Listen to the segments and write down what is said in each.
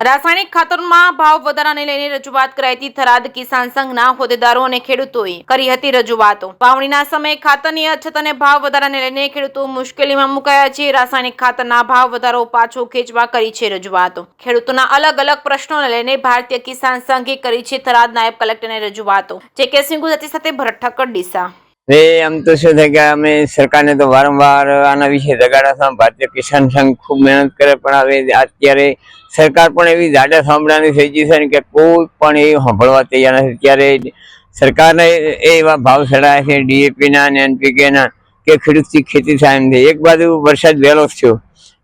રાસાયણિક ખાતરમાં ભાવ વધારાને લઈને રજૂઆત કરાઈ હતી। થરાદ કિસાન સંઘના હોદ્દેદારો અને ખેડૂતોએ કરી હતી રજૂઆતો। વાવણીના સમયે ખાતરની અછત અને ભાવ વધારાને લઈને ખેડૂતો મુશ્કેલીમાં મુકાયા છે। રાસાયણિક ખાતરના ભાવ વધારો પાછો ખેંચવા કરી છે રજૂઆતો। ખેડૂતોના અલગ અલગ પ્રશ્નોને લઈને ભારતીય કિસાન સંઘે કરી છે થરાદ નાયબ કલેક્ટરને રજૂઆતો। જે સિંહ ગુજરાતી સાથે ભરત ઠક્કર ડીસા। આમ તો શું થાય કે અમે સરકારને તો વારંવાર આના વિશે જગાડ્યા હતા। ભારતીય કિસાન સંઘ ખૂબ મહેનત કરે, પણ હવે અત્યારે સરકાર પણ એવી જાડા સાંભળવાની થઈ ગઈ છે કે કોઈ પણ એ સાંભળવા તૈયાર નથી। ત્યારે સરકારને એવા ભાવ ચડાયા છે DAP ના અને NPK ના કે ખેડૂતની ખેતી થાય એમ થઈ। એક બાજુ વરસાદ વહેલો થયો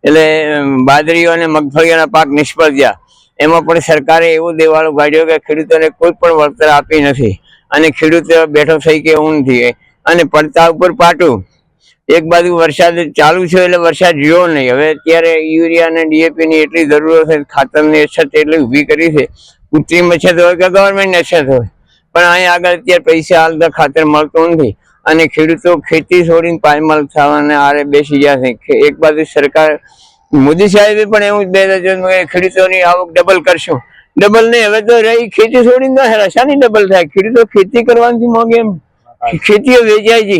એટલે બાજરીઓ અને મગફળીઓના પાક નિષ્ફળ ગયા। એમાં પણ સરકારે એવો દેવાળો કાઢ્યો કે ખેડૂતોને કોઈ પણ વળતર આપી નથી અને ખેડૂત બેઠો થઈ કે એવું નથી। અને પડતા ઉપર પાટું। એક બાજુ વરસાદ ચાલુ છે એટલે વરસાદ રહ્યો નહીં। હવે અત્યારે યુરિયા અને DAP ની એટલી જરૂરત છે, ખાતરની અછત એટલી ઊભી કરી છે। કૃત્રિમ અછત હોય કે ગવર્મેન્ટની અછત હોય, પણ અહીં આગળ અત્યારે પૈસા હાલતા ખાતર મળતું નથી અને ખેડૂતો ખેતી છોડીને પાયમાલ થવાના આરે બેસી ગયા છે। એક બાજુ સરકાર મોદી સાહેબે પણ એવું જ ખેડૂતોની આવક ડબલ કરશું, ડબલ નહીં। હવે તો રહી ખેતી છોડીને શાની ડબલ થાય? ખેડૂતો ખેતી કરવાની માંગે એમ ખેતીઓ વેચાય છે।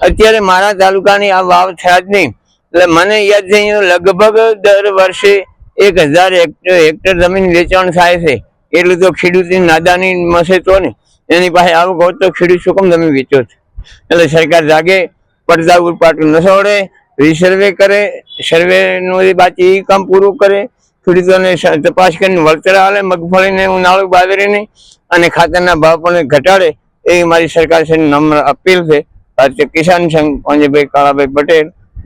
અત્યારે મારા તાલુકાની આ વાવ થયા જ નહીં એટલે મને યાદ છે લગભગ દર વર્ષે 1000 હેક્ટર જમીન વેચાણ થાય છે। એટલું તો ખેડૂતની નાદાની મસે તો ને એની પાસે આવક હોત તો ખેડૂત શું કેમ જમીન વેચો? એટલે સરકાર જાગે, પડદા ઉપર પાટું ન છોડે, રીસર્વે કરે, સર્વે નું બાકી કામ પૂરું કરે, ખેડૂતોને તપાસ કરીને વળતર આલે, મગફળીને ઉનાળુ બાજરીને અને ખાતરના ભાવ પણ ઘટાડે। એવી મારી સરકાર છે નમ્ર અપીલ છે। ભારતીય કિસાન સંઘ પંજાભાઈ કાળાભાઈ પટેલ।